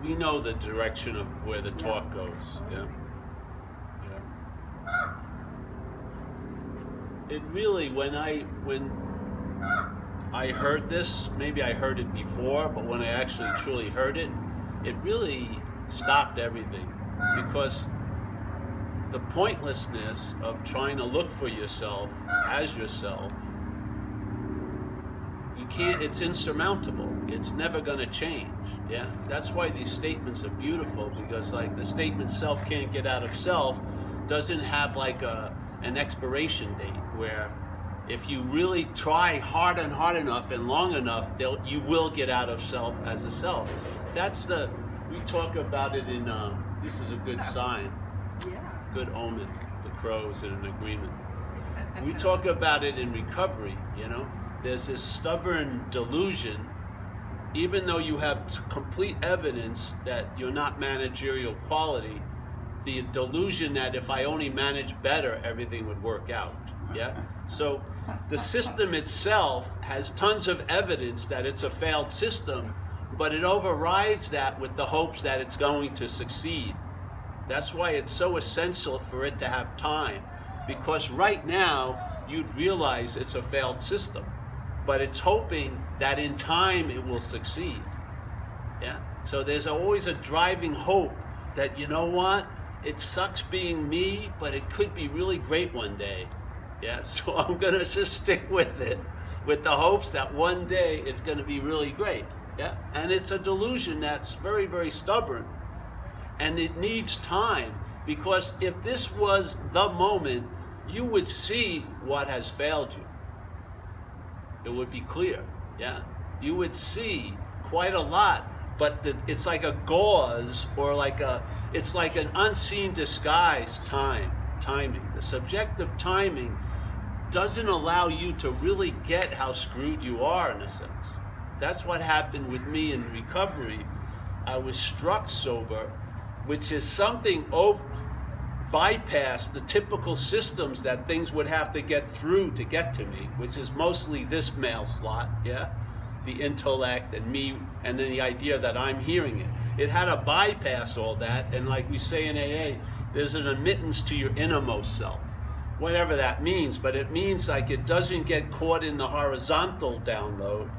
we know the direction of where the talk goes. Yeah. It really, when I heard this, maybe I heard it before, but when I actually truly heard it, it really stopped everything, because the pointlessness of trying to look for yourself as yourself, you can't, it's insurmountable. It's never going to change. Yeah, that's why these statements are beautiful, because like the statement "self can't get out of self" doesn't have like an expiration date, where if you really try hard enough and long enough, you will get out of self as a self. We talk about it in, this is a good sign, good omen, the crows in an agreement. We talk about it in recovery, There's this stubborn delusion, even though you have complete evidence that you're not managerial quality, the delusion that if I only manage better, everything would work out. Yeah. So the system itself has tons of evidence that it's a failed system, but it overrides that with the hopes that it's going to succeed. That's why it's so essential for it to have time, because right now you'd realize it's a failed system, but it's hoping that in time it will succeed. Yeah. So there's always a driving hope that, you know what? It sucks being me, but it could be really great one day. Yeah, so I'm going to just stick with it, with the hopes that one day it's going to be really great. Yeah, and it's a delusion that's very, very stubborn. And it needs time, because if this was the moment, you would see what has failed you. It would be clear. Yeah, you would see quite a lot. But it's like a gauze, or it's like an unseen disguise timing. The subjective timing doesn't allow you to really get how screwed you are, in a sense. That's what happened with me in recovery. I was struck sober, which is something bypassed the typical systems that things would have to get through to get to me, which is mostly this male slot, yeah? The intellect and me, and then the idea that I'm hearing it. It had to bypass all that, and like we say in AA, there's an admittance to your innermost self, whatever that means, but it means like it doesn't get caught in the horizontal download.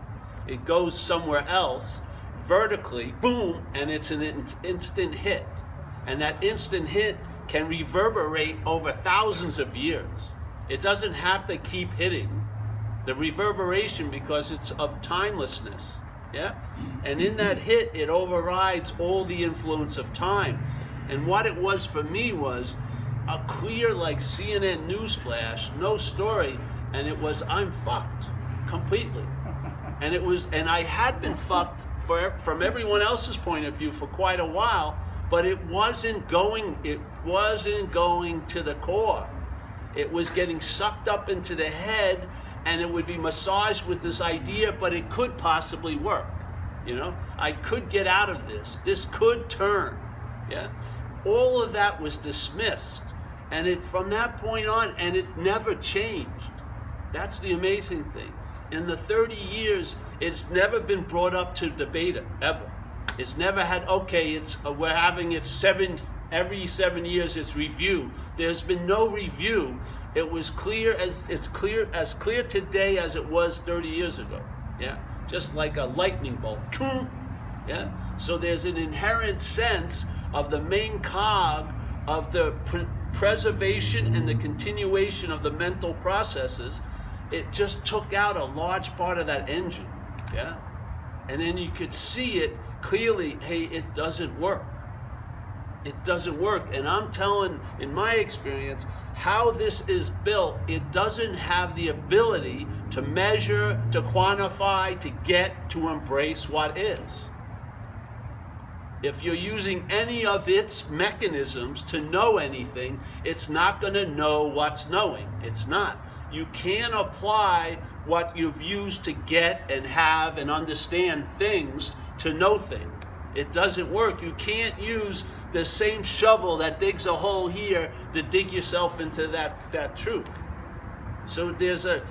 It goes somewhere else, vertically, boom, and it's an instant hit. And that instant hit can reverberate over thousands of years. It doesn't have to keep hitting. The reverberation, because it's of timelessness, yeah? And in that hit, it overrides all the influence of time. And what it was for me was a clear, like CNN news flash, no story, and it was, I'm fucked, completely. And it was, and I had been fucked from everyone else's point of view for quite a while, but it wasn't going to the core. It was getting sucked up into the head, and it would be massaged with this idea, but it could possibly work. I could get out of this. This could turn. Yeah, all of that was dismissed, and from that point on, and it's never changed. That's the amazing thing. In the 30 years, it's never been brought up to debate ever. It's never had, okay, we're having it every 7 years it's review. There's been no review. It was clear clear today as it was 30 years ago. Yeah, just like a lightning bolt. Yeah. So there's an inherent sense of the main cog of the preservation and the continuation of the mental processes. It just took out a large part of that engine. Yeah, and then you could see it clearly. Hey, it doesn't work. It doesn't work. And I'm telling, in my experience, how this is built, it doesn't have the ability to measure, to quantify, to get to embrace what is. If you're using any of its mechanisms to know anything, it's not going to know what's knowing. It's not. You can't apply what you've used to get and have and understand things to know things. It doesn't work. You can't use the same shovel that digs a hole here to dig yourself into that truth. So there's a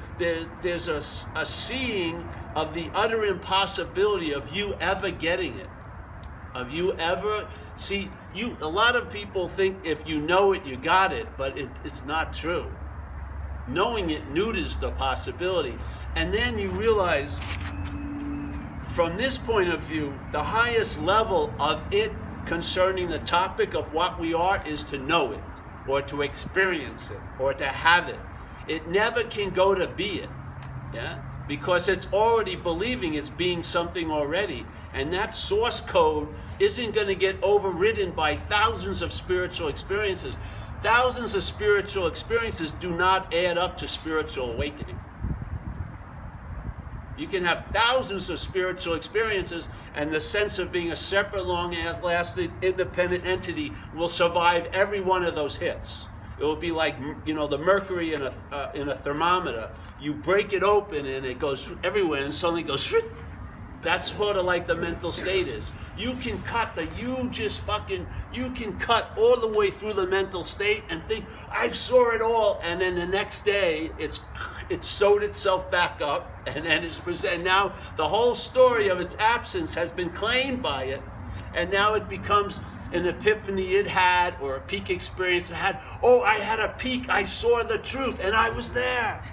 seeing of the utter impossibility of you ever getting it, Have you ever, see, a lot of people think if you know it, you got it, but it's not true. Knowing it neuters the possibility. And then you realize, from this point of view, the highest level of it concerning the topic of what we are is to know it, or to experience it, or to have it. It never can go to be it, yeah? Because it's already believing it's being something already. And that source code isn't going to get overridden by thousands of spiritual experiences. Thousands of spiritual experiences do not add up to spiritual awakening. You can have thousands of spiritual experiences, and the sense of being a separate, long-lasting, independent entity will survive every one of those hits. It will be like, the mercury in a thermometer. You break it open, and it goes everywhere, and suddenly it goes. That's sort of like the mental state is. You can cut you can cut all the way through the mental state and think, I saw it all, and then the next day it's sewed itself back up, and then it's presented. Now the whole story of its absence has been claimed by it, and now it becomes an epiphany it had, or a peak experience it had. Oh, I had a peak, I saw the truth, and I was there.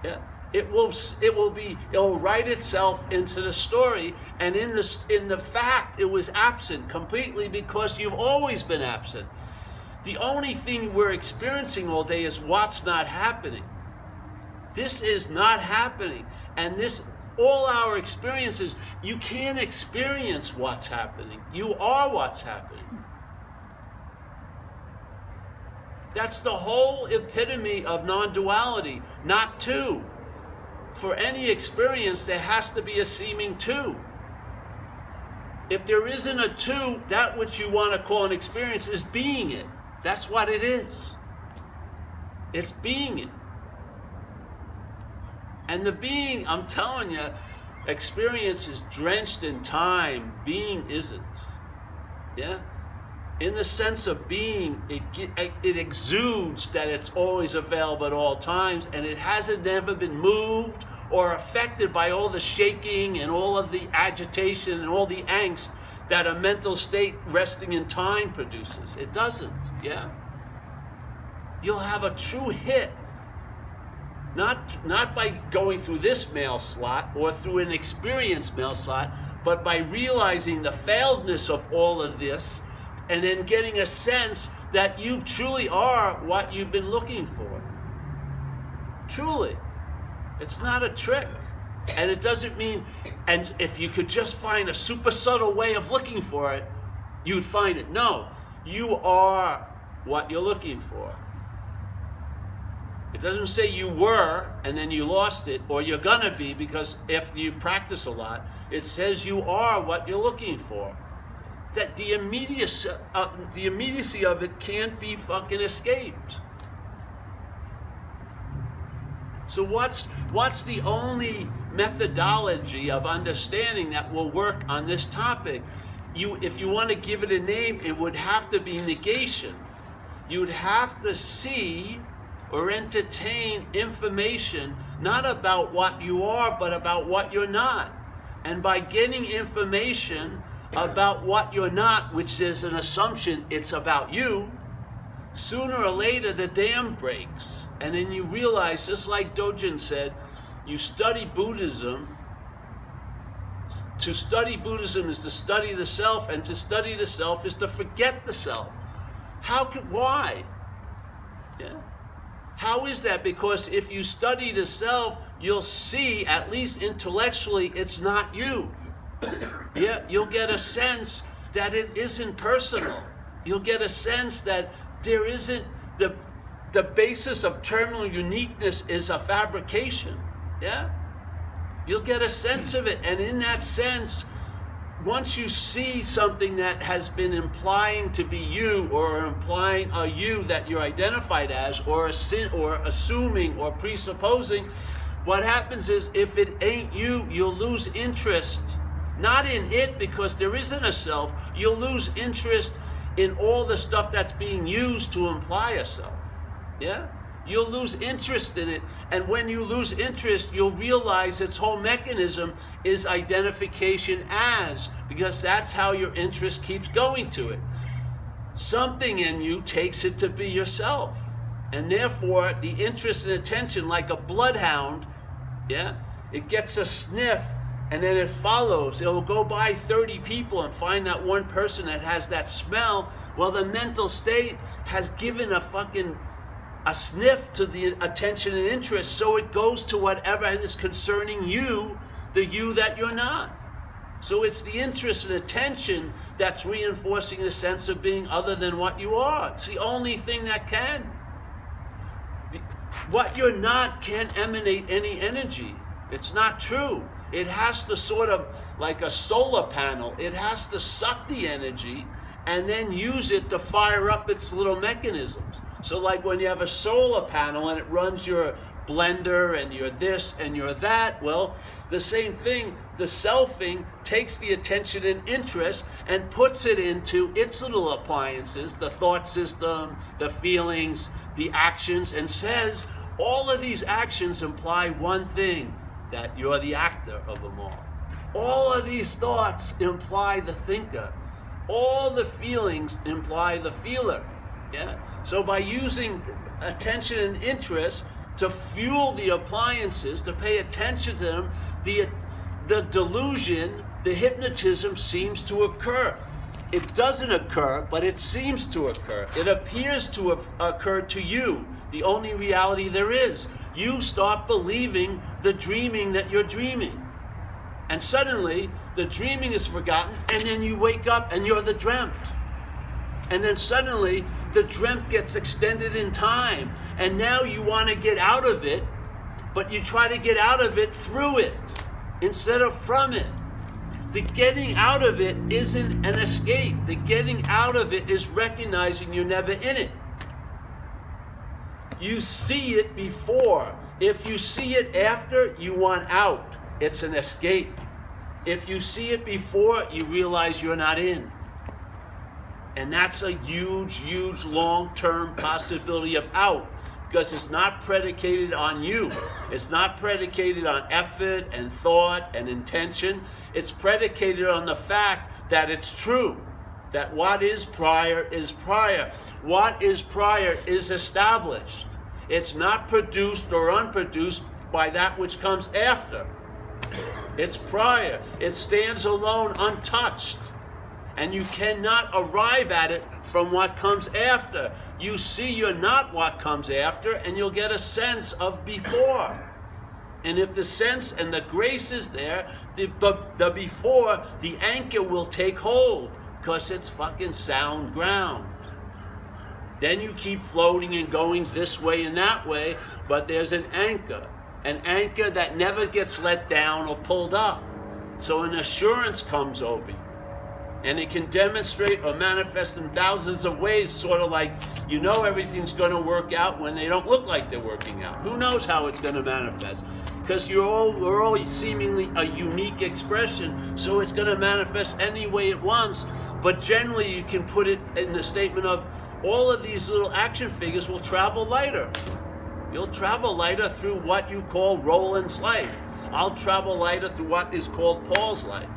Yeah. It will write itself into the story, and in the fact it was absent completely because you've always been absent. The only thing we're experiencing all day is what's not happening. This is not happening, and all our experiences, you can't experience what's happening. You are what's happening. That's the whole epitome of non-duality, not two. For any experience, there has to be a seeming two. If there isn't a two, that which you want to call an experience is being it. That's what it is. It's being it. And the being, I'm telling you, experience is drenched in time. Being isn't. Yeah? In the sense of being, it exudes that it's always available at all times, and it hasn't never been moved or affected by all the shaking and all of the agitation and all the angst that a mental state resting in time produces. It doesn't, yeah? You'll have a true hit, not by going through this mail slot or through an experienced mail slot, but by realizing the failedness of all of this, and then getting a sense that you truly are what you've been looking for. Truly. It's not a trick. And it doesn't mean, and if you could just find a super subtle way of looking for it, you'd find it. No, you are what you're looking for. It doesn't say you were and then you lost it, or you're gonna be, because if you practice a lot, it says you are what you're looking for. That the immediacy of it can't be fucking escaped. So what's the only methodology of understanding that will work on this topic? If you want to give it a name, it would have to be negation. You would have to see or entertain information not about what you are, but about what you're not. And by getting information about what you're not, which is an assumption it's about you, sooner or later the dam breaks. And then you realize, just like Dojin said, you study Buddhism. To study Buddhism is to study the self, and to study the self is to forget the self. Why? Yeah. How is that? Because if you study the self, you'll see, at least intellectually, it's not you. Yeah, you'll get a sense that it isn't personal. You'll get a sense that there isn't the basis of terminal uniqueness is a fabrication. Yeah? You'll get a sense of it, and in that sense, once you see something that has been implying to be you, or implying a you that you're identified as, or assuming or presupposing, what happens is, if it ain't you, you'll lose interest. Not in it, because there isn't a self. You'll lose interest in all the stuff that's being used to imply a self. Yeah? you'll lose interest in it. And when you lose interest, you'll realize its whole mechanism is identification as, because that's how your interest keeps going to it. Something in you takes it to be yourself. And therefore, the interest and attention, like a bloodhound, it gets a sniff and then it follows. It'll go by 30 people and find that one person that has that smell. Well, the mental state has given a sniff to the attention and interest, so it goes to whatever is concerning you, the you that you're not. So it's the interest and attention that's reinforcing the sense of being other than what you are. It's the only thing that can. What you're not can't emanate any energy. It's not true. It has to sort of, like a solar panel, it has to suck the energy and then use it to fire up its little mechanisms. So like when you have a solar panel and it runs your blender and your this and your that, well, the same thing, the selfing takes the attention and interest and puts it into its little appliances, the thought system, the feelings, the actions, and says all of these actions imply one thing, that you're the actor of them all. All of these thoughts imply the thinker. All the feelings imply the feeler. So by using attention and interest to fuel the appliances, to pay attention to them, the delusion, the hypnotism seems to occur. It doesn't occur, but it seems to occur. It appears to have occurred to you, the only reality there is. You stop believing the dreaming that you're dreaming. And suddenly, the dreaming is forgotten, and then you wake up and you're the dreamt. And then suddenly, the dreamt gets extended in time, and now you want to get out of it, but you try to get out of it through it, instead of from it. The getting out of it isn't an escape. The getting out of it is recognizing you're never in it. You see it before. If you see it after, you want out. It's an escape. If you see it before, you realize you're not in. And that's a huge, huge long-term possibility of out, because it's not predicated on you. It's not predicated on effort and thought and intention. It's predicated on the fact that it's true, that what is prior is prior. What is prior is established. It's not produced or unproduced by that which comes after. It's prior. It stands alone, untouched. And you cannot arrive at it from what comes after. You see you're not what comes after, and you'll get a sense of before. And if the sense and the grace is there, the before, the anchor will take hold, because it's fucking sound ground. Then you keep floating and going this way and that way, but there's an anchor that never gets let down or pulled up. So an assurance comes over you. And it can demonstrate or manifest in thousands of ways, sort of like you know everything's going to work out when they don't look like they're working out. Who knows how it's going to manifest? Because we're all seemingly a unique expression, so it's going to manifest any way it wants. But generally, you can put it in the statement of all of these little action figures will travel lighter. You'll travel lighter through what you call Roland's life. I'll travel lighter through what is called Paul's life.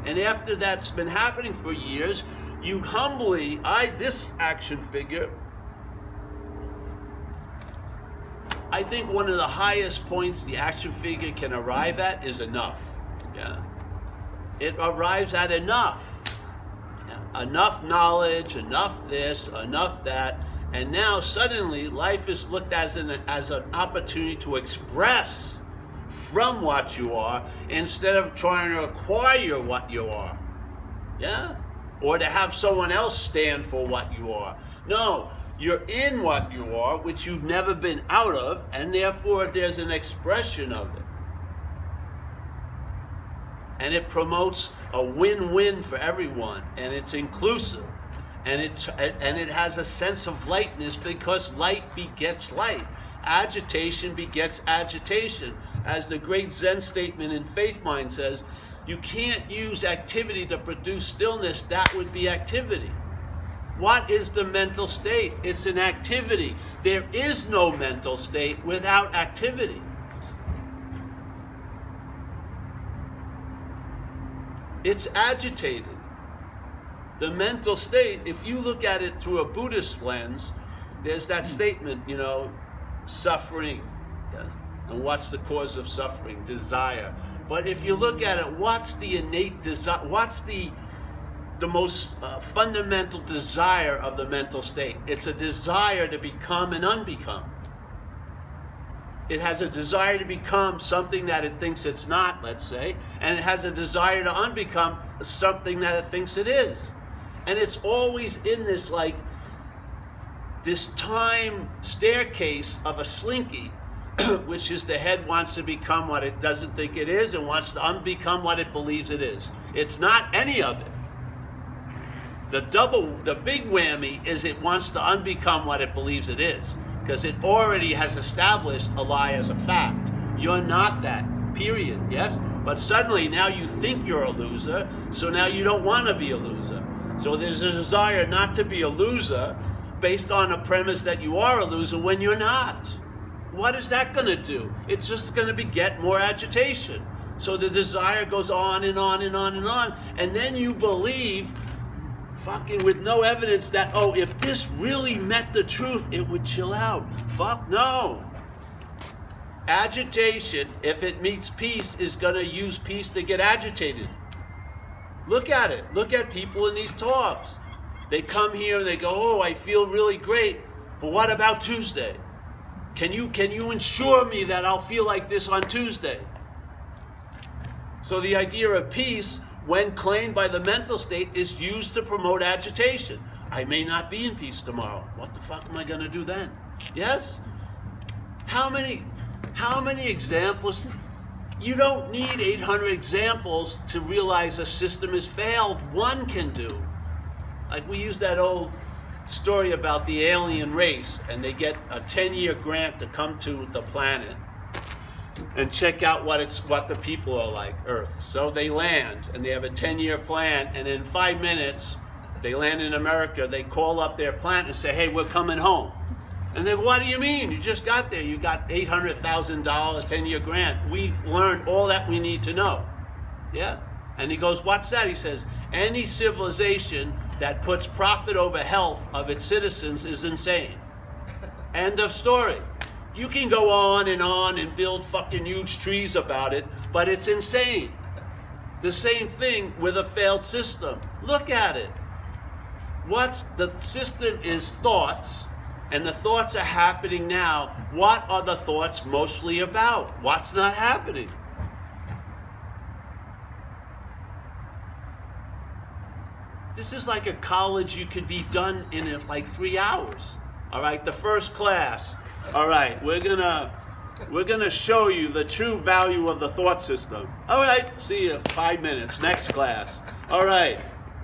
And after that's been happening for years, you humbly, this action figure, I think one of the highest points the action figure can arrive at is enough. It arrives at enough. Enough knowledge, enough this, enough that, and now suddenly life is looked as an opportunity to express from what you are, instead of trying to acquire what you are. Or to have someone else stand for what you are. No, you're in what you are, which you've never been out of, and therefore there's an expression of it. And it promotes a win-win for everyone, and it's inclusive, and it has a sense of lightness, because light begets light. Agitation begets agitation. As the great Zen statement in Faith Mind says, you can't use activity to produce stillness. That would be activity. What is the mental state? It's an activity. There is no mental state without activity. It's agitated. The mental state, if you look at it through a Buddhist lens, there's that statement, suffering. Yes. And what's the cause of suffering? Desire. But if you look at it, what's the innate desire? What's the most fundamental desire of the mental state? It's a desire to become and unbecome. It has a desire to become something that it thinks it's not, let's say, and it has a desire to unbecome something that it thinks it is. And it's always in this this time staircase of a slinky, which is the head wants to become what it doesn't think it is and wants to unbecome what it believes it is. It's not any of it. The big whammy is it wants to unbecome what it believes it is, because it already has established a lie as a fact. You're not that, period, yes? But suddenly now you think you're a loser, so now you don't want to be a loser. So there's a desire not to be a loser based on a premise that you are a loser when you're not. What is that going to do? It's just going to beget more agitation. So the desire goes on and on and on and on, and then you believe, fucking with no evidence, that, oh, if this really meant the truth, it would chill out. Fuck no. Agitation, if it meets peace, is going to use peace to get agitated. Look at it. Look at people in these talks. They come here and they go, oh, I feel really great, but what about Tuesday? Can you ensure me that I'll feel like this on Tuesday? So the idea of peace, when claimed by the mental state, is used to promote agitation. I may not be in peace tomorrow. What the fuck am I going to do then? Yes? How many examples? You don't need 800 examples to realize a system has failed. One can do. Like we use that old story about the alien race, and they get a 10-year grant to come to the planet and check out what the people are like, Earth. So they land, and they have a 10-year plan, and in 5 minutes, they land in America. They call up their planet and say, hey, we're coming home. And they go, what do you mean? You just got there. You got $800,000, 10-year grant. We've learned all that we need to know. Yeah? And he goes, what's that? He says, any civilization that puts profit over health of its citizens is insane. End of story. You can go on and build fucking huge trees about it, but it's insane. The same thing with a failed system. Look at it. The system is thoughts, and the thoughts are happening now. What are the thoughts mostly about? What's not happening? This is like a college you could be done in like 3 hours. All right, the first class. All right, we're gonna show you the true value of the thought system. All right, see you 5 minutes. Next class. All right,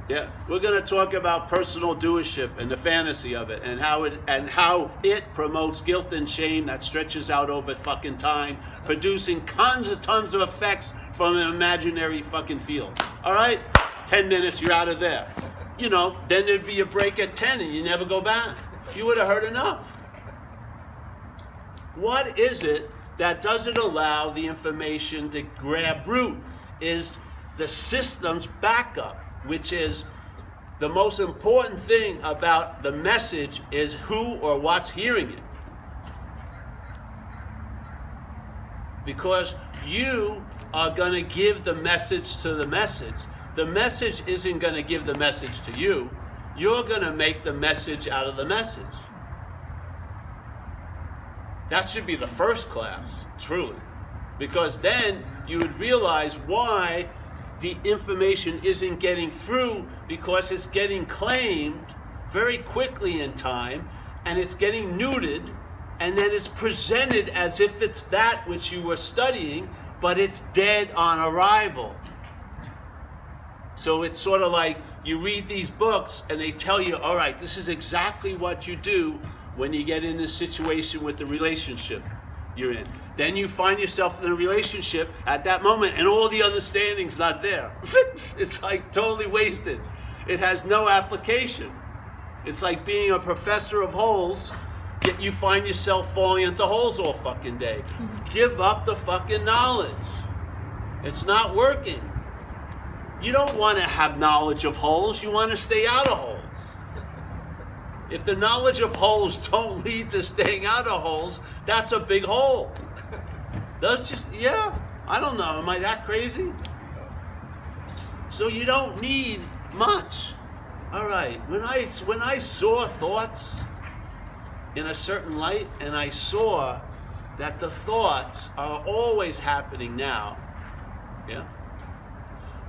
yeah, we're gonna talk about personal doership and the fantasy of it, and how it promotes guilt and shame that stretches out over fucking time, producing tons of effects from an imaginary fucking field. All right, 10 minutes, you're out of there. Then there'd be a break at 10 and you never go back. You would have heard enough. What is it that doesn't allow the information to grab root? Is the system's backup, which is the most important thing about the message is who or what's hearing it. Because you are going to give the message to the message. The message isn't going to give the message to you. You're going to make the message out of the message. That should be the first class, truly. Because then you would realize why the information isn't getting through, because it's getting claimed very quickly in time, and it's getting neutered, and then it's presented as if it's that which you were studying, but it's dead on arrival. So it's sort of like you read these books and they tell you, all right, this is exactly what you do when you get in this situation with the relationship you're in. Then you find yourself in a relationship at that moment and all the understanding's not there. It's like totally wasted. It has no application. It's like being a professor of holes, yet you find yourself falling into holes all fucking day. Give up the fucking knowledge. It's not working. You don't want to have knowledge of holes, you want to stay out of holes. If the knowledge of holes don't lead to staying out of holes, that's a big hole. That's just, yeah, I don't know, am I that crazy? So you don't need much. All right, when I saw thoughts in a certain light, and I saw that the thoughts are always happening now, yeah?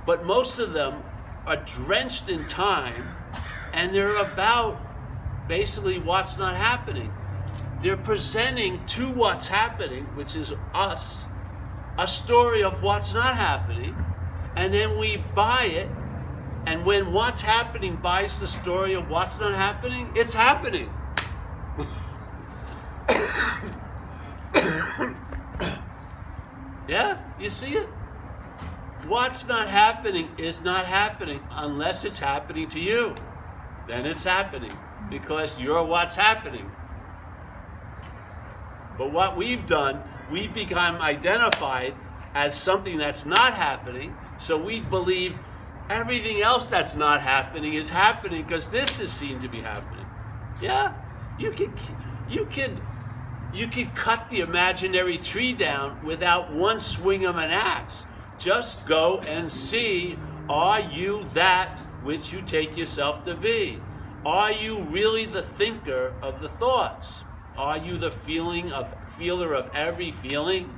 But most of them are drenched in time, and they're about basically what's not happening. They're presenting to what's happening, which is us, a story of what's not happening, and then we buy it, and when what's happening buys the story of what's not happening, it's happening. Yeah, you see it? What's not happening is not happening unless it's happening to you. Then it's happening because you're what's happening. But what we've done, we've become identified as something that's not happening, so we believe everything else that's not happening is happening because this is seen to be happening. Yeah, you can cut the imaginary tree down without one swing of an axe. Just go and see, are you that which you take yourself to be? Are you really the thinker of the thoughts? Are you the feeler of every feeling?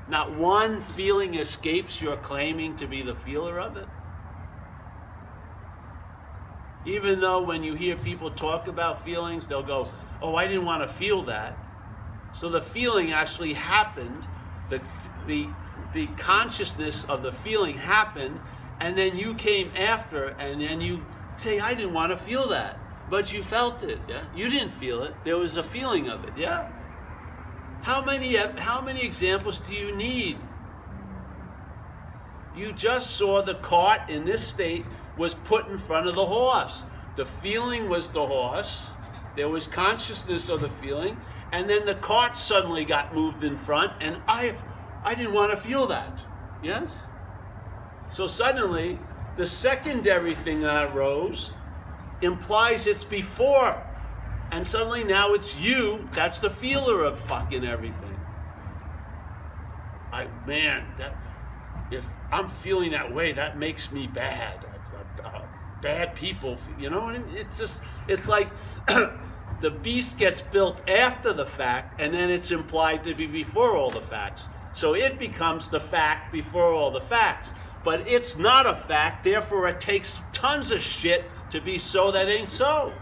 Not one feeling escapes your claiming to be the feeler of it. Even though when you hear people talk about feelings, they'll go, oh, I didn't want to feel that. So the feeling actually happened, the consciousness of the feeling happened, and then you came after, and then you say, I didn't want to feel that. But you felt it, yeah? You didn't feel it. There was a feeling of it, yeah? How many examples do you need? You just saw the cart in this state was put in front of the horse. The feeling was the horse. There was consciousness of the feeling. And then the cart suddenly got moved in front, and I didn't want to feel that. Yes? So suddenly, the secondary thing that arose implies it's before. And suddenly now it's you that's the feeler of fucking everything. If I'm feeling that way, that makes me bad. Bad people, you know what I mean? It's like the beast gets built after the fact, and then it's implied to be before all the facts. So it becomes the fact before all the facts. But it's not a fact, therefore it takes tons of shit to be so that ain't so.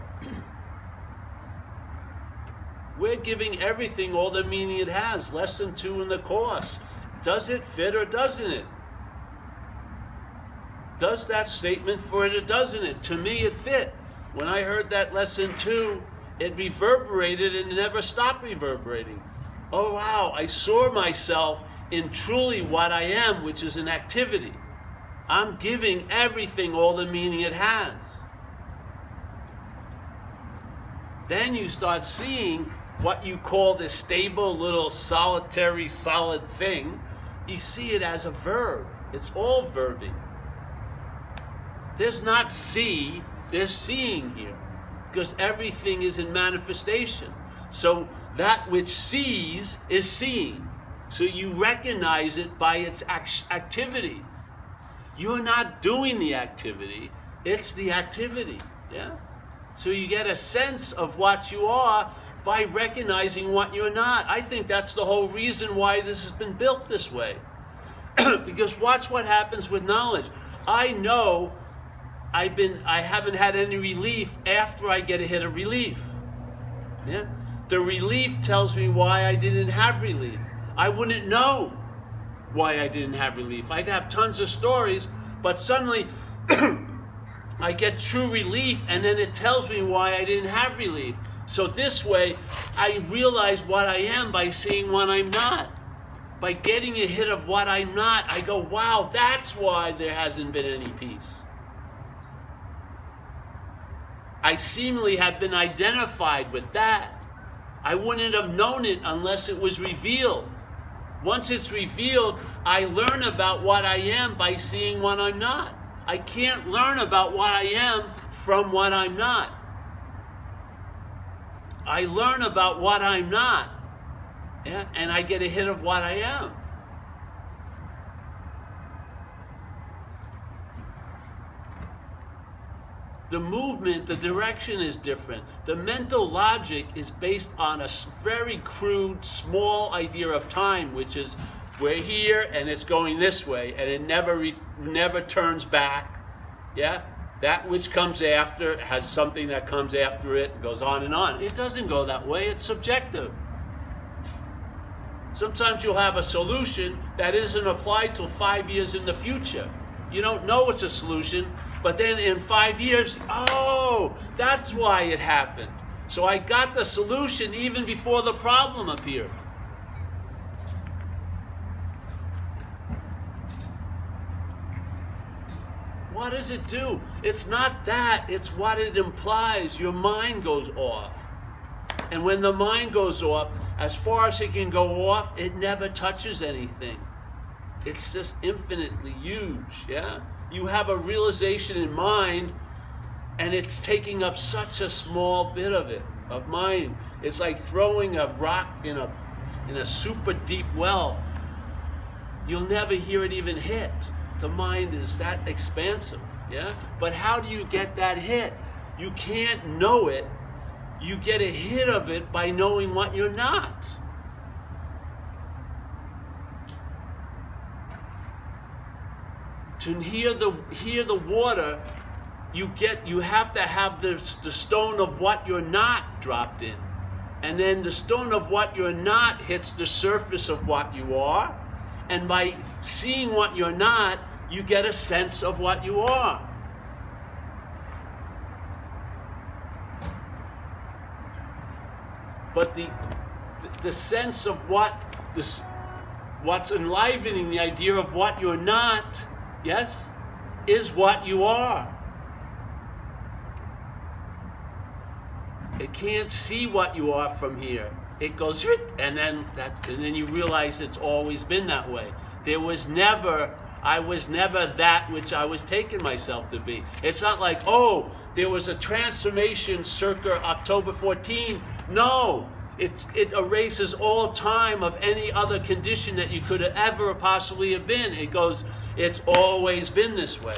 We're giving everything all the meaning it has. Lesson 2 in the course. Does it fit or doesn't it? Does that statement for it or doesn't it? To me, it fit. When I heard that lesson 2, it reverberated and never stopped reverberating. Oh wow, I saw myself in truly what I am, which is an activity. I'm giving everything all the meaning it has. Then you start seeing what you call this stable little solitary solid thing. You see it as a verb. It's all verbing. There's not see, there's seeing here. Because everything is in manifestation. So that which sees is seeing. So you recognize it by its activity. You're not doing the activity, it's the activity. Yeah? So you get a sense of what you are by recognizing what you're not. I think that's the whole reason why this has been built this way. Because watch what happens with knowledge. I know I haven't had any relief after I get a hit of relief. Yeah? The relief tells me why I didn't have relief. I wouldn't know why I didn't have relief. I'd have tons of stories, but suddenly I get true relief, and then it tells me why I didn't have relief. So this way, I realize what I am by seeing what I'm not. By getting a hit of what I'm not, I go, wow, that's why there hasn't been any peace. I seemingly have been identified with that. I wouldn't have known it unless it was revealed. Once it's revealed, I learn about what I am by seeing what I'm not. I can't learn about what I am from what I'm not. I learn about what I'm not, yeah, and I get a hit of what I am. The movement, the direction is different. The mental logic is based on a very crude, small idea of time, which is we're here and it's going this way, and it never turns back. Yeah? That which comes after has something that comes after it, goes on and on. It doesn't go that way. It's subjective. Sometimes you'll have a solution that isn't applied till 5 years in the future. You don't know it's a solution, but then in 5 years, oh, that's why it happened. So I got the solution even before the problem appeared. What does it do? It's not that, it's what it implies. Your mind goes off. And when the mind goes off, as far as it can go off, it never touches anything. It's just infinitely huge, yeah? You have a realization in mind, and it's taking up such a small bit of it, of mind. It's like throwing a rock in a super deep well. You'll never hear it even hit. The mind is that expansive, yeah? But how do you get that hit? You can't know it. You get a hit of it by knowing what you're not. To hear the water, you have to have the stone of what you're not dropped in. And then the stone of what you're not hits the surface of what you are. And by seeing what you're not, you get a sense of what you are. But the sense of what's enlivening the idea of what you're not, yes, is what you are. It can't see what you are from here. It goes, and then you realize it's always been that way. I was never that which I was taking myself to be. It's not like, oh, there was a transformation circa October 14. No, it erases all time of any other condition that you could have ever possibly have been. It goes, it's always been this way.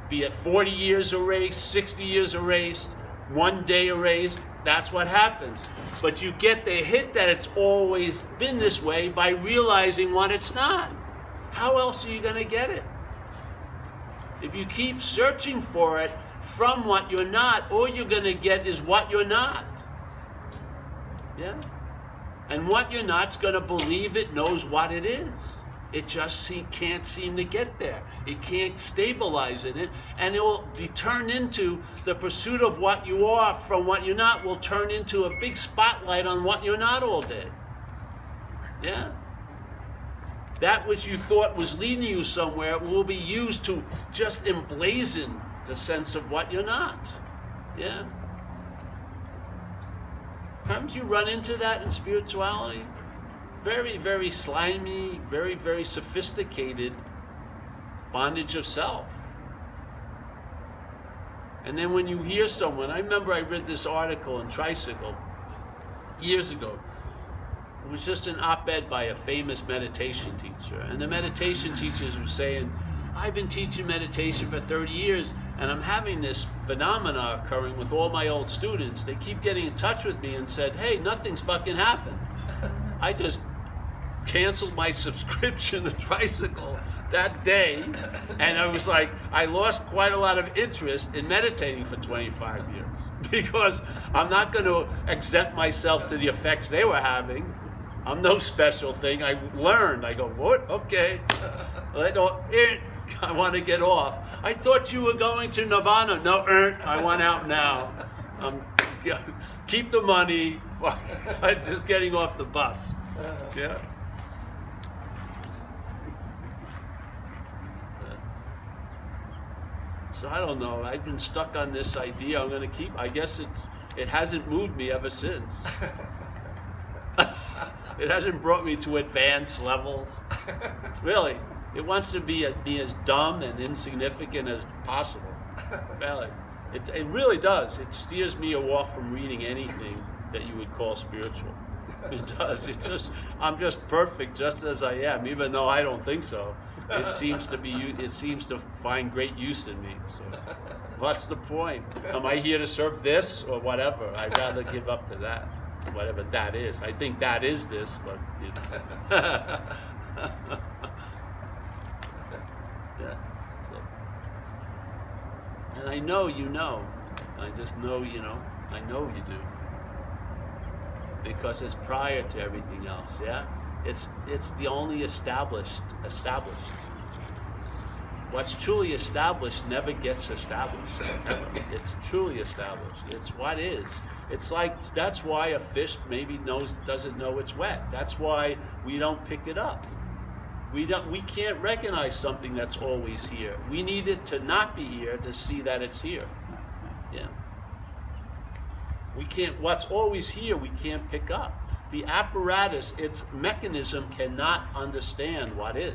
Be it 40 years erased, 60 years erased, 1 day erased, that's what happens. But you get the hit that it's always been this way by realizing what it's not. How else are you going to get it? If you keep searching for it from what you're not, all you're going to get is what you're not. Yeah? And what you're not's going to believe it knows what it is. It just can't seem to get there. It can't stabilize in it. And it will be turned into the pursuit of what you are from what you're not will turn into a big spotlight on what you're not all day. Yeah? That which you thought was leading you somewhere will be used to just emblazon the sense of what you're not. Yeah? Haven't you run into that in spirituality? Very, very slimy, very, very sophisticated bondage of self. And then when you hear someone, I remember I read this article in Tricycle years ago. It was just an op-ed by a famous meditation teacher. And the meditation teachers were saying, I've been teaching meditation for 30 years, and I'm having this phenomena occurring with all my old students. They keep getting in touch with me and said, hey, nothing's fucking happened. I just canceled my subscription to Tricycle that day, and I was like, I lost quite a lot of interest in meditating for 25 years because I'm not going to exempt myself to the effects they were having. I'm no special thing. I learned. I go, what? Okay. I want to get off. I thought you were going to Nirvana. No, I want out now. Keep the money. I'm just getting off the bus. Yeah. So I don't know. I've been stuck on this idea. I'm going to keep. I guess it hasn't moved me ever since. It hasn't brought me to advanced levels. Really, it wants to be as dumb and insignificant as possible. Really, it really does. It steers me off from reading anything that you would call spiritual. It does. It's just I'm just perfect, just as I am, even though I don't think so. It seems to find great use in me. So, what's the point? Am I here to serve this or whatever? I'd rather give up to that, whatever that is. I think that is this, but you know. Yeah. So, and I know you know. I just know you know. I know you do. Because it's prior to everything else, yeah? It's the only established. What's truly established never gets established, ever. It's truly established. It's what is. It's like, that's why a fish maybe doesn't know it's wet. That's why we don't pick it up. We can't recognize something that's always here. We need it to not be here to see that it's here. Yeah. What's always here, we can't pick up. The apparatus, its mechanism cannot understand what is.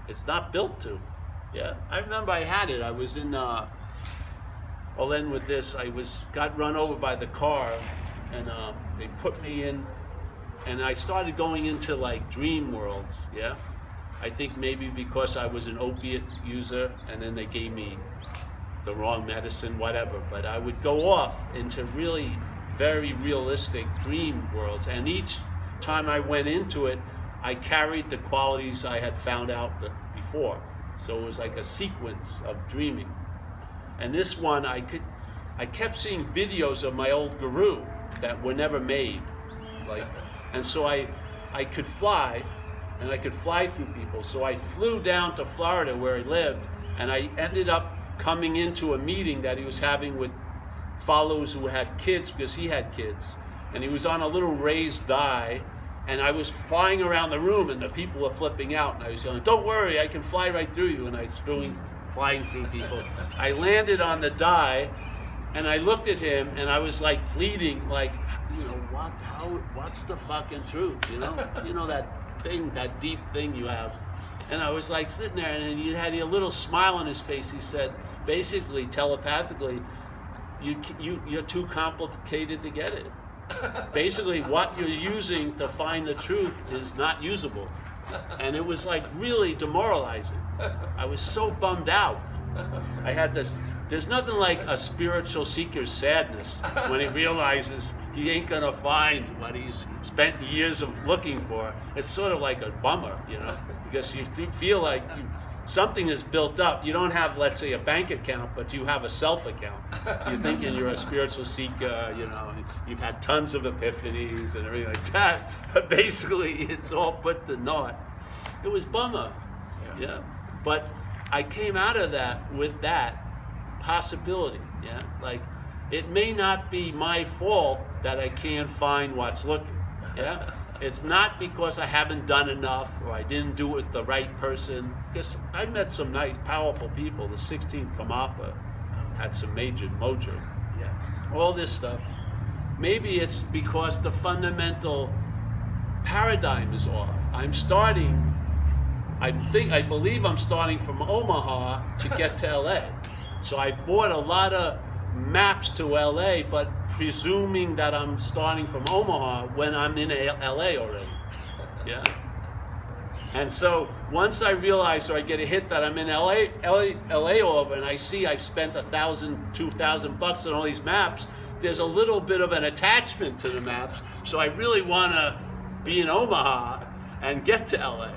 It's not built to. Yeah, I remember I had it. I was in, I'll end with this. Got run over by the car, and they put me in, and I started going into like dream worlds, yeah? I think maybe because I was an opiate user, and then they gave me the wrong medicine, whatever, but I would go off into really very realistic dream worlds, and each time I went into it, I carried the qualities I had found out before. So it was like a sequence of dreaming. And this one, I kept seeing videos of my old guru that were never made, and so I could fly, and I could fly through people. So I flew down to Florida where he lived, and I ended up coming into a meeting that he was having with followers who had kids, because he had kids, and he was on a little raised die, and I was flying around the room, and the people were flipping out, and I was yelling, "Don't worry, I can fly right through you," and I was flying through people. I landed on the die, and I looked at him, and I was like pleading, like, you know, what's the fucking truth, you know that thing, that deep thing you have. And I was like sitting there, and he had a little smile on his face. He said, basically, telepathically, you're too complicated to get it. Basically, what you're using to find the truth is not usable. And it was like really demoralizing. I was so bummed out. I had this, there's nothing like a spiritual seeker's sadness when he realizes he ain't gonna find what he's spent years of looking for. It's sort of like a bummer, you know, because you feel like something is built up. You don't have, let's say, a bank account, but you have a self account. You're thinking you're a spiritual seeker, you know, you've had tons of epiphanies and everything like that, but basically it's all put to naught. It was bummer, yeah. But I came out of that with that possibility, yeah. Like, it may not be my fault that I can't find what's looking, yeah. It's not because I haven't done enough or I didn't do it with the right person. Because I met some nice, powerful people. The 16th Kamapa had some major mojo. Yeah. All this stuff. Maybe it's because the fundamental paradigm is off. I believe I'm starting from Omaha to get to LA. So I bought a lot of maps to LA, but presuming that I'm starting from Omaha when I'm in LA already. Yeah. And so once I realize, or I get a hit that I'm in LA over, and I see I've spent $1,000, $2,000 on all these maps, there's a little bit of an attachment to the maps. So I really want to be in Omaha and get to LA.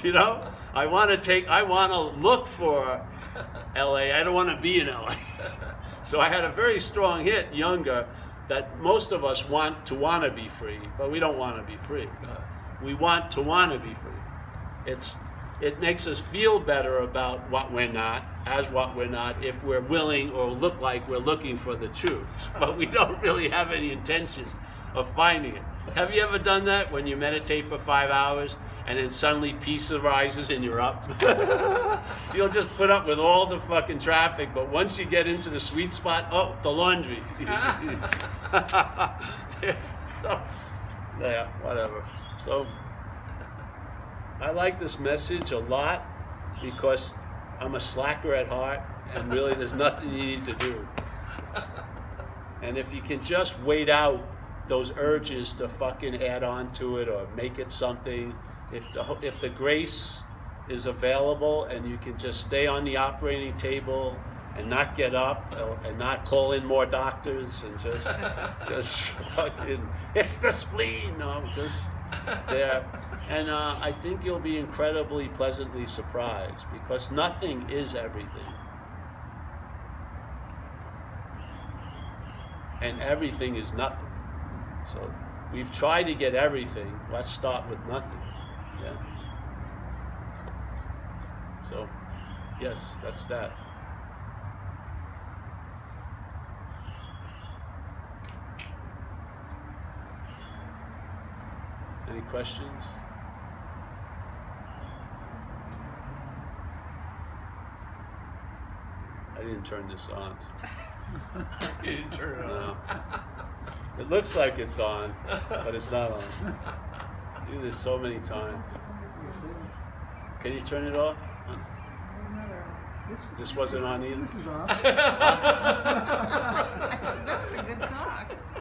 You know, I want to look for LA. I don't want to be in LA. So I had a very strong hit, younger, that most of us want to be free, but we don't want to be free. We want to be free. It makes us feel better about what we're not, if we're willing or look like we're looking for the truth. But we don't really have any intention of finding it. Have you ever done that when you meditate for 5 hours and then suddenly peace arises and you're up. You'll just put up with all the fucking traffic, but once you get into the sweet spot, oh, the laundry. So, yeah, whatever. So I like this message a lot because I'm a slacker at heart, and really there's nothing you need to do. And if you can just wait out those urges to fucking add on to it or make it something, if the grace is available and you can just stay on the operating table and not get up and not call in more doctors and just fucking, it's the spleen, no, just there. And I think you'll be incredibly pleasantly surprised because nothing is everything. And everything is nothing. So we've tried to get everything. Let's start with nothing. Yeah. So, yes, that's that. Any questions? I didn't turn this on. You didn't turn it on. No. It looks like it's on, but it's not on. I do this so many times. Can you turn it off? This wasn't on either? This is on. That's a good time.